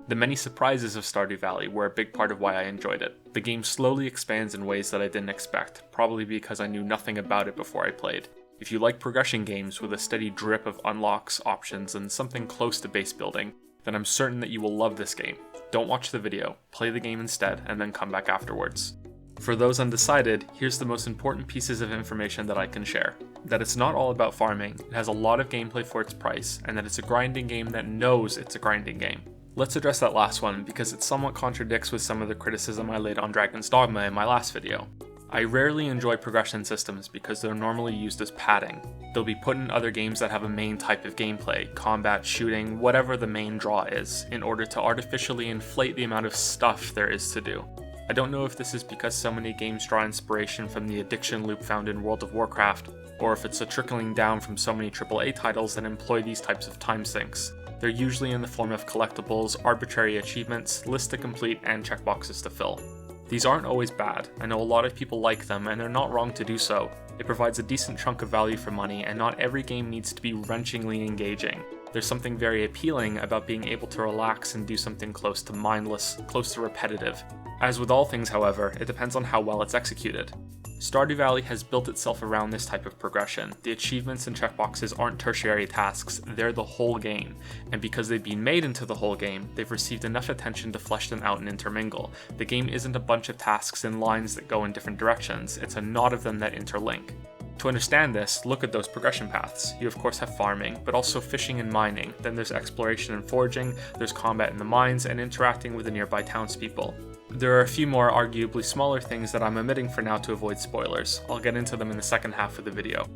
The many surprises of Stardew Valley were a big part of why I enjoyed it. The game slowly expands in ways that I didn't expect, probably because I knew nothing about it before I played. If you like progression games with a steady drip of unlocks, options, and something close to base building, then I'm certain that you will love this game. Don't watch the video, play the game instead, and then come back afterwards. For those undecided, here's the most important pieces of information that I can share. That it's not all about farming, it has a lot of gameplay for its price, and that it's a grinding game that knows it's a grinding game. Let's address that last one because it somewhat contradicts with some of the criticism I laid on Dragon's Dogma in my last video. I rarely enjoy progression systems because they're normally used as padding. They'll be put in other games that have a main type of gameplay, combat, shooting, whatever the main draw is, in order to artificially inflate the amount of stuff there is to do. I don't know if this is because so many games draw inspiration from the addiction loop found in World of Warcraft, or if it's a trickling down from so many AAA titles that employ these types of time sinks. They're usually in the form of collectibles, arbitrary achievements, lists to complete, and checkboxes to fill. These aren't always bad. I know a lot of people like them, and they're not wrong to do so. It provides a decent chunk of value for money, and not every game needs to be wrenchingly engaging. There's something very appealing about being able to relax and do something close to mindless, close to repetitive. As with all things, however, it depends on how well it's executed. Stardew Valley has built itself around this type of progression. The achievements and checkboxes aren't tertiary tasks, they're the whole game. And because they've been made into the whole game, they've received enough attention to flesh them out and intermingle. The game isn't a bunch of tasks and lines that go in different directions, it's a knot of them that interlink. To understand this, look at those progression paths. You of course have farming, but also fishing and mining, then there's exploration and foraging, there's combat in the mines, and interacting with the nearby townspeople. There are a few more arguably smaller things that I'm omitting for now to avoid spoilers. I'll get into them in the second half of the video.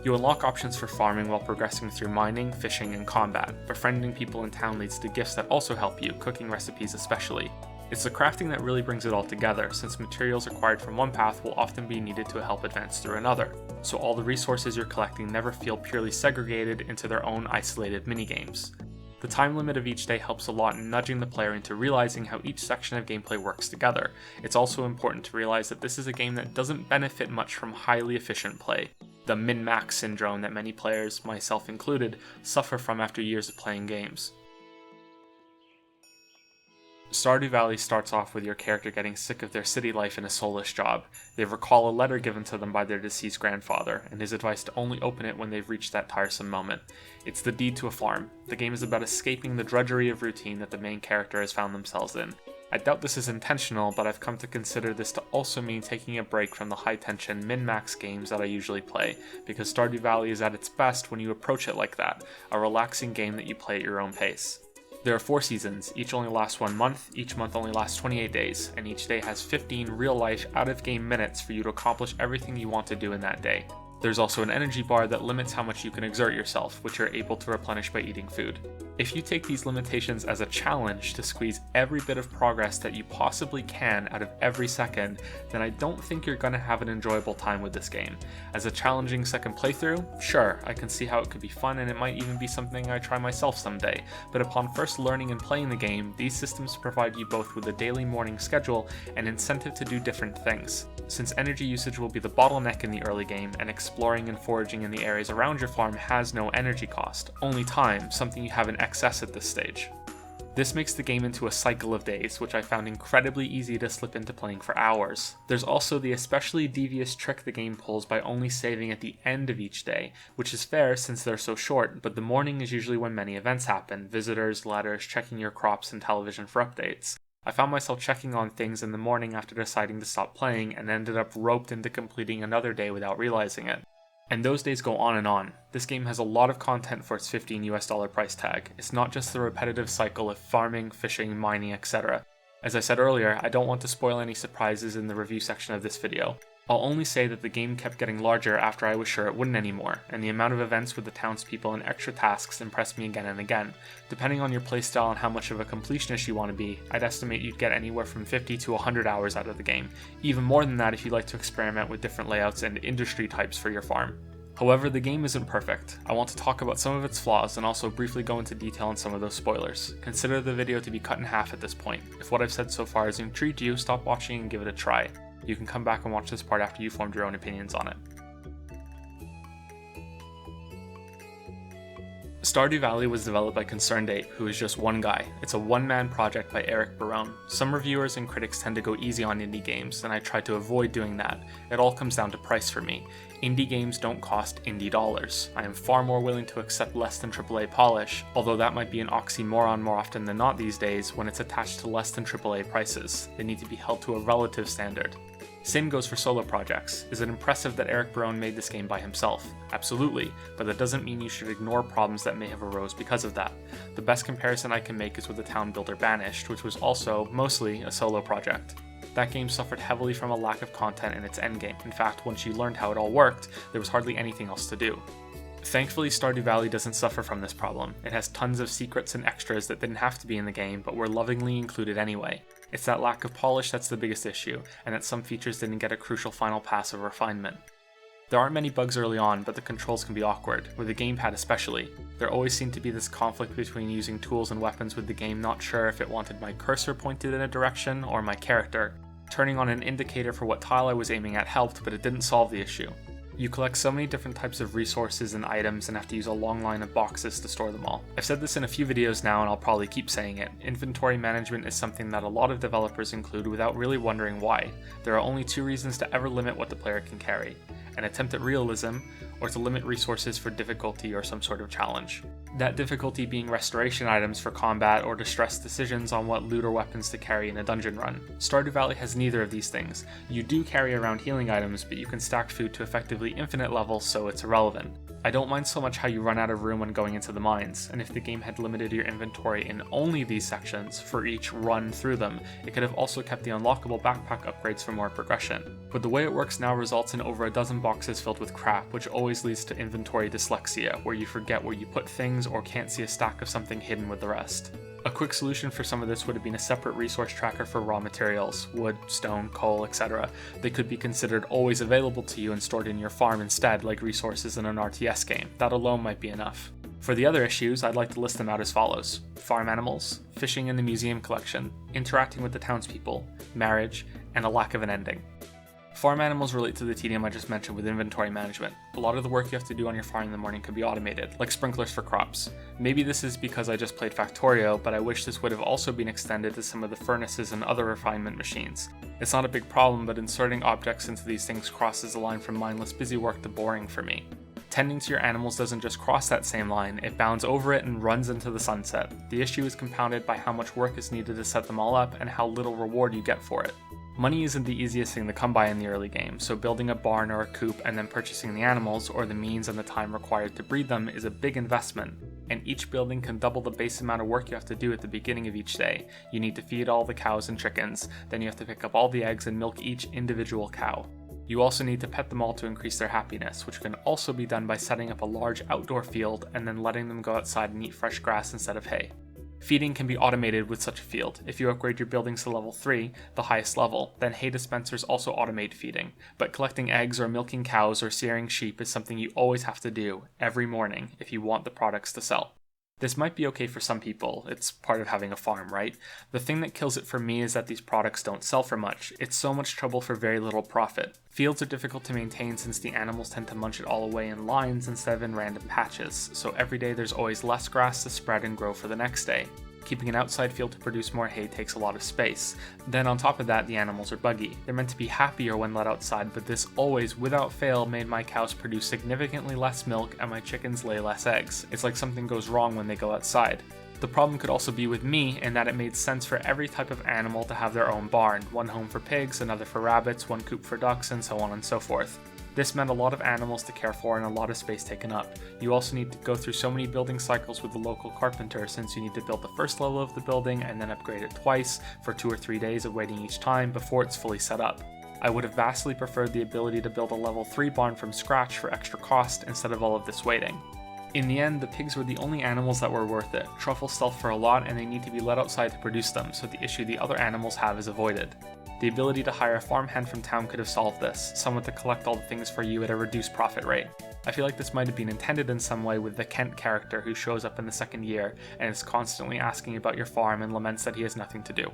You unlock options for farming while progressing through mining, fishing, and combat. Befriending people in town leads to gifts that also help you, cooking recipes especially. It's the crafting that really brings it all together, since materials acquired from one path will often be needed to help advance through another, so all the resources you're collecting never feel purely segregated into their own isolated minigames. The time limit of each day helps a lot in nudging the player into realizing how each section of gameplay works together. It's also important to realize that this is a game that doesn't benefit much from highly efficient play, the min-max syndrome that many players, myself included, suffer from after years of playing games. Stardew Valley starts off with your character getting sick of their city life and a soulless job. They recall a letter given to them by their deceased grandfather, and his advice to only open it when they've reached that tiresome moment. It's the deed to a farm. The game is about escaping the drudgery of routine that the main character has found themselves in. I doubt this is intentional, but I've come to consider this to also mean taking a break from the high-tension, min-max games that I usually play, because Stardew Valley is at its best when you approach it like that, a relaxing game that you play at your own pace. There are 4 seasons, each only lasts 1 month, each month only lasts 28 days, and each day has 15 real-life, out-of-game minutes for you to accomplish everything you want to do in that day. There's also an energy bar that limits how much you can exert yourself, which you're able to replenish by eating food. If you take these limitations as a challenge to squeeze every bit of progress that you possibly can out of every second, then I don't think you're going to have an enjoyable time with this game. As a challenging second playthrough, sure, I can see how it could be fun and it might even be something I try myself someday, but upon first learning and playing the game, these systems provide you both with a daily morning schedule and incentive to do different things. Since energy usage will be the bottleneck in the early game, and exploring and foraging in the areas around your farm has no energy cost, only time, something you have in excess at this stage. This makes the game into a cycle of days, which I found incredibly easy to slip into playing for hours. There's also the especially devious trick the game pulls by only saving at the end of each day, which is fair since they're so short, but the morning is usually when many events happen, visitors, letters, checking your crops, and television for updates. I found myself checking on things in the morning after deciding to stop playing and ended up roped into completing another day without realizing it. And those days go on and on. This game has a lot of content for its $15 price tag. It's not just the repetitive cycle of farming, fishing, mining, etc. As I said earlier, I don't want to spoil any surprises in the review section of this video. I'll only say that the game kept getting larger after I was sure it wouldn't anymore, and the amount of events with the townspeople and extra tasks impressed me again and again. Depending on your playstyle and how much of a completionist you want to be, I'd estimate you'd get anywhere from 50 to 100 hours out of the game, even more than that if you like to experiment with different layouts and industry types for your farm. However, the game isn't perfect. I want to talk about some of its flaws and also briefly go into detail on some of those spoilers. Consider the video to be cut in half at this point. If what I've said so far has intrigued you, stop watching and give it a try. You can come back and watch this part after you formed your own opinions on it. Stardew Valley was developed by Concerned Ape, who is just one guy. It's a one-man project by Eric Barone. Some reviewers and critics tend to go easy on indie games, and I try to avoid doing that. It all comes down to price for me. Indie games don't cost indie dollars. I am far more willing to accept less than AAA polish, although that might be an oxymoron more often than not these days when it's attached to less than AAA prices. They need to be held to a relative standard. Same goes for solo projects. Is it impressive that Eric Barone made this game by himself? Absolutely, but that doesn't mean you should ignore problems that may have arose because of that. The best comparison I can make is with the town builder Banished, which was also, mostly, a solo project. That game suffered heavily from a lack of content in its endgame. In fact, once you learned how it all worked, there was hardly anything else to do. Thankfully, Stardew Valley doesn't suffer from this problem. It has tons of secrets and extras that didn't have to be in the game, but were lovingly included anyway. It's that lack of polish that's the biggest issue, and that some features didn't get a crucial final pass of refinement. There aren't many bugs early on, but the controls can be awkward, with the gamepad especially. There always seemed to be this conflict between using tools and weapons with the game not sure if it wanted my cursor pointed in a direction or my character. Turning on an indicator for what tile I was aiming at helped, but it didn't solve the issue. You collect so many different types of resources and items and have to use a long line of boxes to store them all. I've said this in a few videos now and I'll probably keep saying it. Inventory management is something that a lot of developers include without really wondering why. There are only two reasons to ever limit what the player can carry: an attempt at realism, or to limit resources for difficulty or some sort of challenge. That difficulty being restoration items for combat or distress decisions on what loot or weapons to carry in a dungeon run. Stardew Valley has neither of these things. You do carry around healing items, but you can stack food to effectively infinite levels, so it's irrelevant. I don't mind so much how you run out of room when going into the mines, and if the game had limited your inventory in only these sections for each run through them, it could have also kept the unlockable backpack upgrades for more progression. But the way it works now results in over a dozen boxes filled with crap, which always leads to inventory dyslexia, where you forget where you put things or can't see a stack of something hidden with the rest. A quick solution for some of this would have been a separate resource tracker for raw materials, wood, stone, coal, etc. They could be considered always available to you and stored in your farm instead, like resources in an RTS game. That alone might be enough. For the other issues, I'd like to list them out as follows: farm animals, fishing in the museum collection, interacting with the townspeople, marriage, and a lack of an ending. Farm animals relate to the tedium I just mentioned with inventory management. A lot of the work you have to do on your farm in the morning could be automated, like sprinklers for crops. Maybe this is because I just played Factorio, but I wish this would have also been extended to some of the furnaces and other refinement machines. It's not a big problem, but inserting objects into these things crosses the line from mindless busy work to boring for me. Tending to your animals doesn't just cross that same line, it bounds over it and runs into the sunset. The issue is compounded by how much work is needed to set them all up and how little reward you get for it. Money isn't the easiest thing to come by in the early game, so building a barn or a coop and then purchasing the animals, or the means and the time required to breed them, is a big investment, and each building can double the base amount of work you have to do at the beginning of each day. You need to feed all the cows and chickens, then you have to pick up all the eggs and milk each individual cow. You also need to pet them all to increase their happiness, which can also be done by setting up a large outdoor field and then letting them go outside and eat fresh grass instead of hay. Feeding can be automated with such a field. If you upgrade your buildings to level 3, the highest level, then hay dispensers also automate feeding. But collecting eggs or milking cows or shearing sheep is something you always have to do, every morning, if you want the products to sell. This might be okay for some people, it's part of having a farm, right? The thing that kills it for me is that these products don't sell for much. It's so much trouble for very little profit. Fields are difficult to maintain since the animals tend to munch it all away in lines instead of in random patches, so every day there's always less grass to spread and grow for the next day. Keeping an outside field to produce more hay takes a lot of space. Then on top of that, the animals are buggy. They're meant to be happier when let outside, but this always, without fail, made my cows produce significantly less milk and my chickens lay less eggs. It's like something goes wrong when they go outside. The problem could also be with me in that it made sense for every type of animal to have their own barn, one home for pigs, another for rabbits, one coop for ducks, and so on and so forth. This meant a lot of animals to care for and a lot of space taken up. You also need to go through so many building cycles with the local carpenter, since you need to build the first level of the building and then upgrade it twice for 2 or 3 days of waiting each time before it's fully set up. I would have vastly preferred the ability to build a level 3 barn from scratch for extra cost instead of all of this waiting. In the end, the pigs were the only animals that were worth it. Truffles sell for a lot and they need to be let outside to produce them, so the issue the other animals have is avoided. The ability to hire a farmhand from town could have solved this, someone to collect all the things for you at a reduced profit rate. I feel like this might have been intended in some way with the Kent character who shows up in the second year and is constantly asking about your farm and laments that he has nothing to do.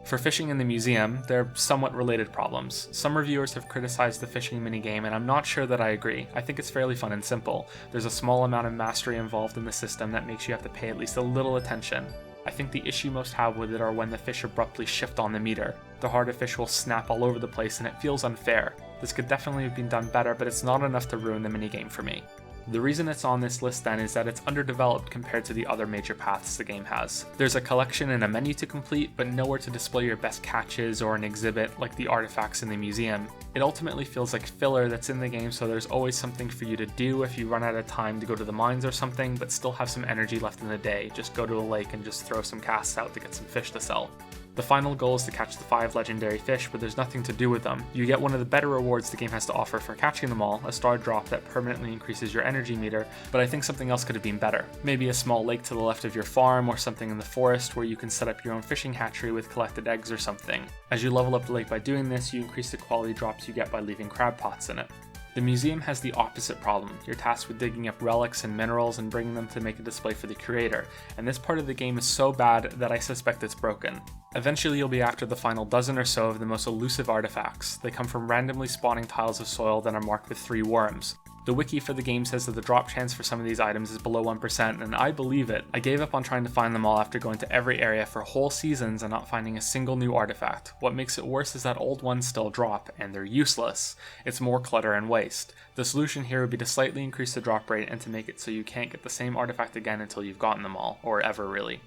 For fishing in the museum, they're somewhat related problems. Some reviewers have criticized the fishing minigame, and I'm not sure that I agree. I think it's fairly fun and simple. There's a small amount of mastery involved in the system that makes you have to pay at least a little attention. I think the issue most have with it are when the fish abruptly shift on the meter. The harder fish will snap all over the place and it feels unfair. This could definitely have been done better, but it's not enough to ruin the minigame for me. The reason it's on this list then is that it's underdeveloped compared to the other major paths the game has. There's a collection and a menu to complete, but nowhere to display your best catches or an exhibit like the artifacts in the museum. It ultimately feels like filler that's in the game, so there's always something for you to do if you run out of time to go to the mines or something, but still have some energy left in the day. Just go to a lake and just throw some casts out to get some fish to sell. The final goal is to catch the 5 legendary fish, but there's nothing to do with them. You get one of the better rewards the game has to offer for catching them all, a star drop that permanently increases your energy meter, but I think something else could have been better. Maybe a small lake to the left of your farm, or something in the forest where you can set up your own fishing hatchery with collected eggs or something. As you level up the lake by doing this, you increase the quality drops you get by leaving crab pots in it. The museum has the opposite problem. You're tasked with digging up relics and minerals and bringing them to make a display for the curator, and this part of the game is so bad that I suspect it's broken. Eventually you'll be after the final dozen or so of the most elusive artifacts. They come from randomly spawning tiles of soil that are marked with 3 worms. The wiki for the game says that the drop chance for some of these items is below 1%, and I believe it. I gave up on trying to find them all after going to every area for whole seasons and not finding a single new artifact. What makes it worse is that old ones still drop, and they're useless. It's more clutter and waste. The solution here would be to slightly increase the drop rate and to make it so you can't get the same artifact again until you've gotten them all, or ever really.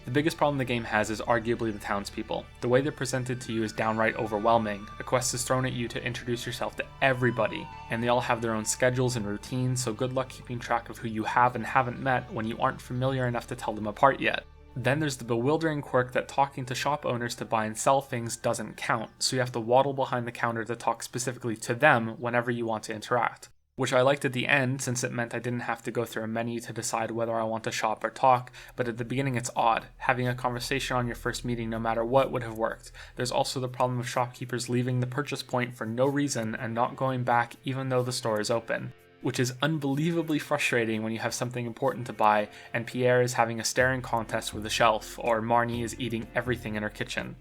The biggest problem the game has is arguably the townspeople. The way they're presented to you is downright overwhelming. A quest is thrown at you to introduce yourself to everybody, and they all have their own schedules and routines, so good luck keeping track of who you have and haven't met when you aren't familiar enough to tell them apart yet. Then there's the bewildering quirk that talking to shop owners to buy and sell things doesn't count, so you have to waddle behind the counter to talk specifically to them whenever you want to interact. Which I liked at the end, since it meant I didn't have to go through a menu to decide whether I want to shop or talk, but at the beginning it's odd. Having a conversation on your first meeting no matter what would have worked. There's also the problem of shopkeepers leaving the purchase point for no reason and not going back even though the store is open, which is unbelievably frustrating when you have something important to buy and Pierre is having a staring contest with a shelf, or Marnie is eating everything in her kitchen.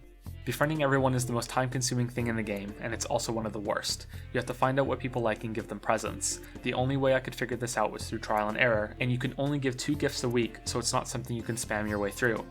Befriending everyone is the most time-consuming thing in the game, and it's also one of the worst. You have to find out what people like and give them presents. The only way I could figure this out was through trial and error, and you can only give 2 gifts a week, so it's not something you can spam your way through.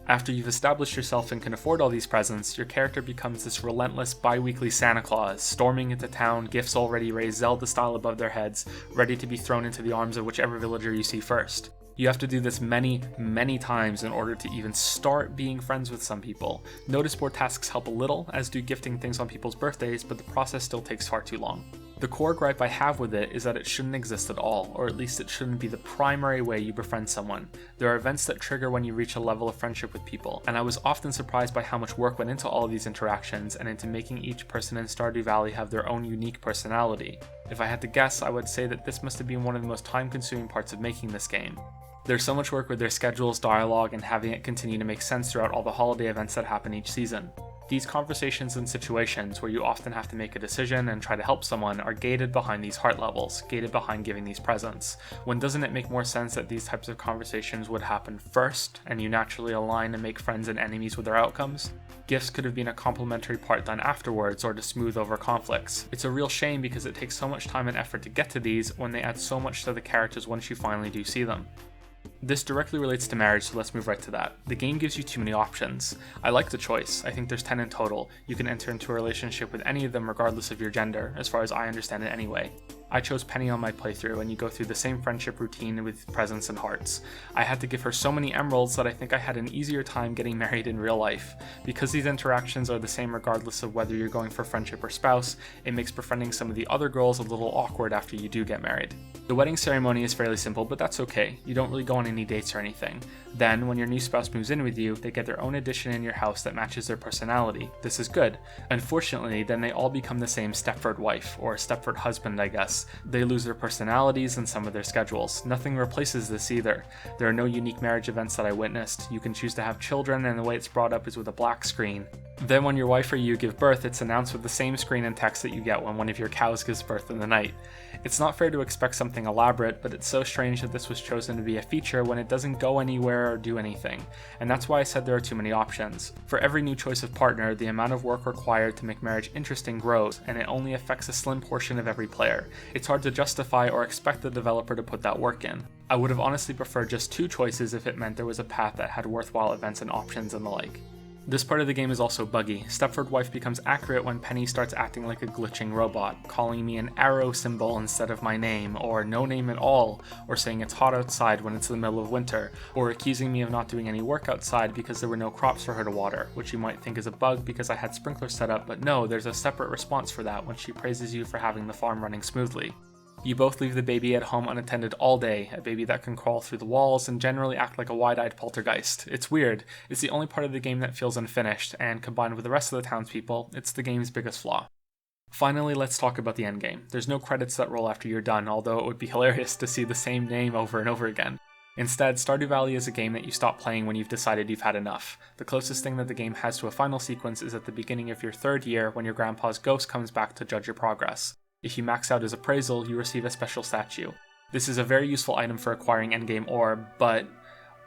After you've established yourself and can afford all these presents, your character becomes this relentless bi-weekly Santa Claus, storming into town, gifts already raised Zelda style above their heads, ready to be thrown into the arms of whichever villager you see first. You have to do this many, many times in order to even start being friends with some people. Notice board tasks help a little, as do gifting things on people's birthdays, but the process still takes far too long. The core gripe I have with it is that it shouldn't exist at all, or at least it shouldn't be the primary way you befriend someone. There are events that trigger when you reach a level of friendship with people, and I was often surprised by how much work went into all of these interactions and into making each person in Stardew Valley have their own unique personality. If I had to guess, I would say that this must have been one of the most time-consuming parts of making this game. There's so much work with their schedules, dialogue, and having it continue to make sense throughout all the holiday events that happen each season. These conversations and situations where you often have to make a decision and try to help someone are gated behind these heart levels, gated behind giving these presents. When doesn't it make more sense that these types of conversations would happen first, and you naturally align and make friends and enemies with their outcomes? Gifts could have been a complementary part done afterwards or to smooth over conflicts. It's a real shame because it takes so much time and effort to get to these when they add so much to the characters once you finally do see them. This directly relates to marriage, so let's move right to that. The game gives you too many options. I like the choice. I think there's 10 in total. You can enter into a relationship with any of them regardless of your gender, as far as I understand it anyway. I chose Penny on my playthrough, and you go through the same friendship routine with presents and hearts. I had to give her so many emeralds that I think I had an easier time getting married in real life. Because these interactions are the same regardless of whether you're going for friendship or spouse, it makes befriending some of the other girls a little awkward after you do get married. The wedding ceremony is fairly simple, but that's okay. You don't really go on any dates or anything. Then, when your new spouse moves in with you, they get their own addition in your house that matches their personality. This is good. Unfortunately, then they all become the same Stepford wife, or Stepford husband, I guess. They lose their personalities and some of their schedules. Nothing replaces this either. There are no unique marriage events that I witnessed. You can choose to have children, and the way it's brought up is with a black screen. Then when your wife or you give birth, it's announced with the same screen and text that you get when one of your cows gives birth in the night. It's not fair to expect something elaborate, but it's so strange that this was chosen to be a feature when it doesn't go anywhere or do anything, and that's why I said there are too many options. For every new choice of partner, the amount of work required to make marriage interesting grows, and it only affects a slim portion of every player. It's hard to justify or expect the developer to put that work in. I would have honestly preferred just 2 choices if it meant there was a path that had worthwhile events and options and the like. This part of the game is also buggy. Stepford Wife becomes accurate when Penny starts acting like a glitching robot, calling me an arrow symbol instead of my name, or no name at all, or saying it's hot outside when it's the middle of winter, or accusing me of not doing any work outside because there were no crops for her to water, which you might think is a bug because I had sprinklers set up, but no, there's a separate response for that when she praises you for having the farm running smoothly. You both leave the baby at home unattended all day, a baby that can crawl through the walls and generally act like a wide-eyed poltergeist. It's weird. It's the only part of the game that feels unfinished, and combined with the rest of the townspeople, it's the game's biggest flaw. Finally, let's talk about the endgame. There's no credits that roll after you're done, although it would be hilarious to see the same name over and over again. Instead, Stardew Valley is a game that you stop playing when you've decided you've had enough. The closest thing that the game has to a final sequence is at the beginning of your 3rd year when your grandpa's ghost comes back to judge your progress. If you max out his appraisal, you receive a special statue. This is a very useful item for acquiring endgame ore, but,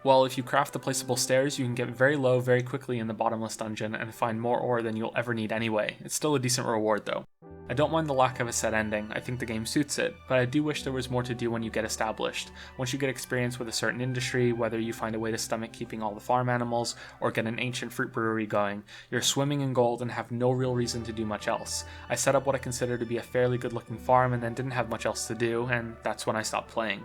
well, if you craft the placeable stairs, you can get very low very quickly in the bottomless dungeon and find more ore than you'll ever need anyway. It's still a decent reward though. I don't mind the lack of a set ending, I think the game suits it, but I do wish there was more to do when you get established. Once you get experience with a certain industry, whether you find a way to stomach keeping all the farm animals, or get an ancient fruit brewery going, you're swimming in gold and have no real reason to do much else. I set up what I consider to be a fairly good looking farm and then didn't have much else to do, and that's when I stopped playing.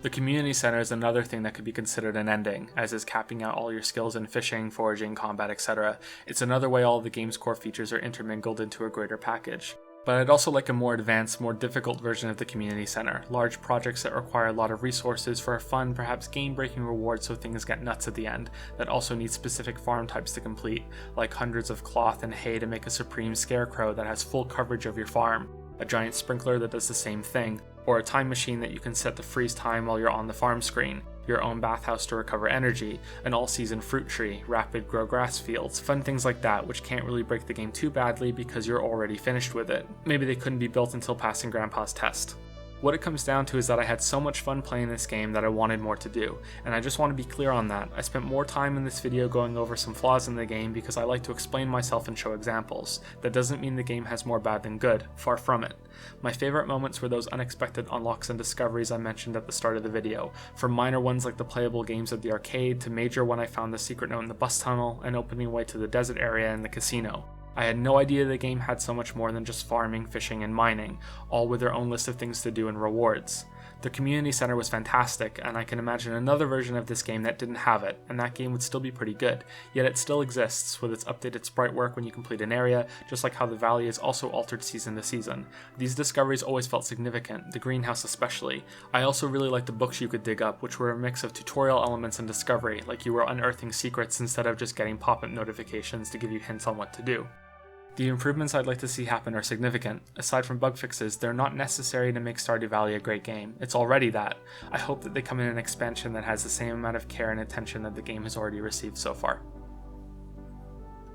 The community center is another thing that could be considered an ending, as is capping out all your skills in fishing, foraging, combat, etc. It's another way all of the game's core features are intermingled into a greater package. But I'd also like a more advanced, more difficult version of the community center, large projects that require a lot of resources for a fun, perhaps game-breaking reward so things get nuts at the end, that also need specific farm types to complete, like hundreds of cloth and hay to make a supreme scarecrow that has full coverage of your farm, a giant sprinkler that does the same thing, or a time machine that you can set to freeze time while you're on the farm screen, your own bathhouse to recover energy, an all-season fruit tree, rapid grow grass fields, fun things like that which can't really break the game too badly because you're already finished with it. Maybe they couldn't be built until passing Grandpa's test. What it comes down to is that I had so much fun playing this game that I wanted more to do, and I just want to be clear on that. I spent more time in this video going over some flaws in the game because I like to explain myself and show examples. That doesn't mean the game has more bad than good, far from it. My favorite moments were those unexpected unlocks and discoveries I mentioned at the start of the video, from minor ones like the playable games at the arcade to major when I found the secret note in the bus tunnel and opening way to the desert area in the casino. I had no idea the game had so much more than just farming, fishing, and mining, all with their own list of things to do and rewards. The community center was fantastic, and I can imagine another version of this game that didn't have it, and that game would still be pretty good, yet it still exists, with its updated sprite work when you complete an area, just like how the valley is also altered season to season. These discoveries always felt significant, the greenhouse especially. I also really liked the books you could dig up, which were a mix of tutorial elements and discovery, like you were unearthing secrets instead of just getting pop-up notifications to give you hints on what to do. The improvements I'd like to see happen are significant. Aside from bug fixes, they're not necessary to make Stardew Valley a great game. It's already that. I hope that they come in an expansion that has the same amount of care and attention that the game has already received so far.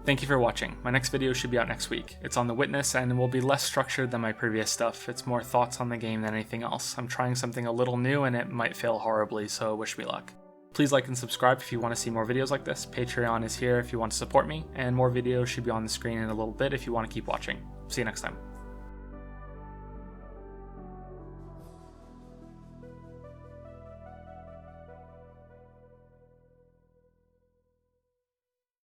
Thank you for watching. My next video should be out next week. It's on The Witness and will be less structured than my previous stuff. It's more thoughts on the game than anything else. I'm trying something a little new and it might fail horribly, so wish me luck. Please like and subscribe if you want to see more videos like this. Patreon is here if you want to support me, and more videos should be on the screen in a little bit if you want to keep watching. See you next time.